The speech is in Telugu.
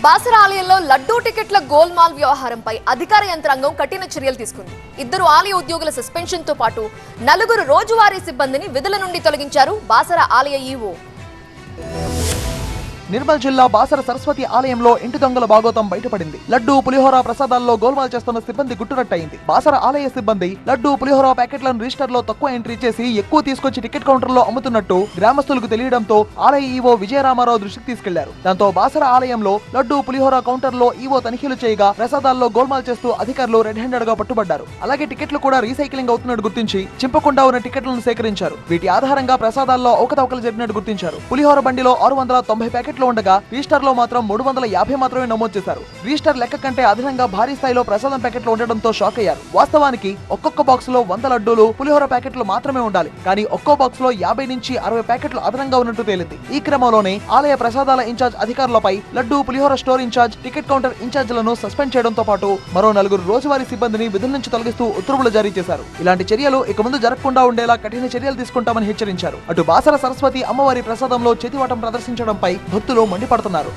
బాసర ఆలయంలో లడ్డూ టికెట్ల గోల్మాల్ వ్యవహారంపై అధికార యంత్రాంగం కఠిన చర్యలు తీసుకుంది. 2 ఆలయ ఉద్యోగుల సస్పెన్షన్ తో పాటు 4 రోజువారీ సిబ్బందిని విధుల నుండి తొలగించారు బాసర ఆలయ ఈవో. నిర్మల్ జిల్లా బాసర సరస్వతి ఆలయంలో ఇంటి దొంగల భాగోతం బయటపడింది. లడ్డూ పులిహోర ప్రసాదాల్లో గోల్మాల్ చేస్తున్న సిబ్బంది గుట్టురట్టయింది. బాసర ఆలయ సిబ్బంది లడ్డూ పులిహోర ప్యాకెట్లను రిజిస్టర్ లో తక్కువ ఎంట్రీ చేసి ఎక్కువ తీసుకొచ్చి టికెట్ కౌంటర్ లో అమ్ముతున్నట్టు గ్రామస్తులకు తెలియడంతో ఆలయ ఈవో విజయరామారావు దృష్టికి తీసుకెళ్లారు. దాంతో బాసర ఆలయంలో లడ్డూ పులిహోర కౌంటర్ లో ఈవో తనిఖీలు చేయగా ప్రసాదాల్లో గోల్మాల్ చేస్తూ అధికారులు రెడ్ హ్యాండెడ్ గా పట్టుబడ్డారు. అలాగే టికెట్లు కూడా రీసైక్లింగ్ అవుతున్నట్టు గుర్తించి చింపకుండా ఉన్న టికెట్లను సేకరించారు. వీటి ఆధారంగా ప్రసాదాల్లో అవకతవకలు జరిగినట్టు గుర్తించారు. పులిహోర బండిలో 690 ప్యాకెట్లు ఉండగా రిజిస్టర్ లో మాత్రం 350 మాత్రమే నమోదు చేశారు. రిజిస్టర్ లెక్క కంటే అదనంగా భారీ స్థాయిలో ప్రసాదం ప్యాకెట్లు ఉండడంతో షాక్ అయ్యారు. వాస్తవానికి ఒక్కొక్క బాక్స్ లో 100 లడ్డూలు పులిహోర ప్యాకెట్లు మాత్రమే ఉండాలి. కానీ ఒక్కో బాక్స్ లో 50 నుంచి 60 ప్యాకెట్లు అదనంగా ఉన్నట్టు తేలింది. ఈ క్రమంలోనే ఆలయ ప్రసాదాల ఇన్ఛార్జ్ అధికారులపై లడ్డూ పులిహోర స్టోర్ ఇన్ఛార్జ్, టికెట్ కౌంటర్ ఇన్ఛార్జ్లను సస్పెండ్ చేయడంతో పాటు మరో 4 రోజువారీ సిబ్బందిని విధుల నుంచి తొలగిస్తూ ఉత్తర్వులు జారీ చేశారు. ఇలాంటి చర్యలు ఇక ముందు జరగకుండా ఉండేలా కఠిన చర్యలు తీసుకుంటామని హెచ్చరించారు. అటు బాసర సరస్వతి అమ్మవారి ప్రసాదంలో చేతివాటం ప్రదర్శించడంపై భక్తులు మండిపడుతున్నారు.